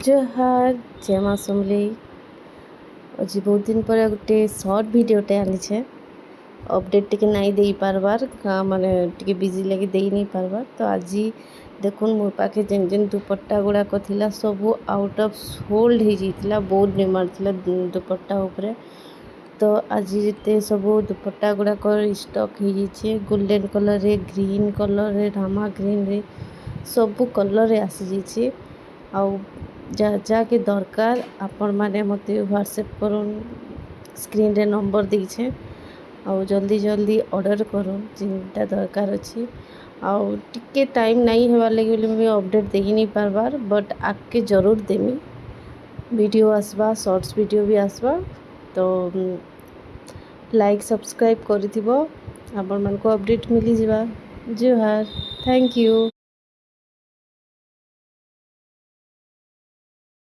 जोहार जय माँ समलेई। आज बहुत दिन पर गोटे सर्ट भिडियोटे आनीछे। अपडेट टिके नहीं दे पारबार माने टिके बिजी लगे दे नहीं पारबार। तो आज देखुन मोर पाखे जेन जेन दुपट्टा गुड़ाक थिला सब आउट ऑफ होल्ड हो जाइतिला, बहुत डिमांड थिला दुपट्टा उपरे। तो आज जिते सब दुपट्टा गुड़ाक स्टॉक हो जाइए गोल्डन कलर रे, ग्रीन कलर रे, रामा ग्रीन रे सब कलर रे आसी जाइए। आउ जाके दरकार आपण मैंने मत व्हाट्सएप करूँ, स्क्रीन रे नंबर दीछे। आउ जल्दी जल्दी ऑर्डर करूँ जिनटा दरकार अच्छी। आउ टिके टाइम नहीं होवार लगे बोले मुझे अपडेट दे नहीं पारबार, बट आगे जरूर देमी। वीडियो आसवा, शॉर्ट्स वीडियो भी आसवा। तो लाइक सब्सक्राइब कर आपण मानको अपडेट मिली जावा। जोहार, थैंक यू।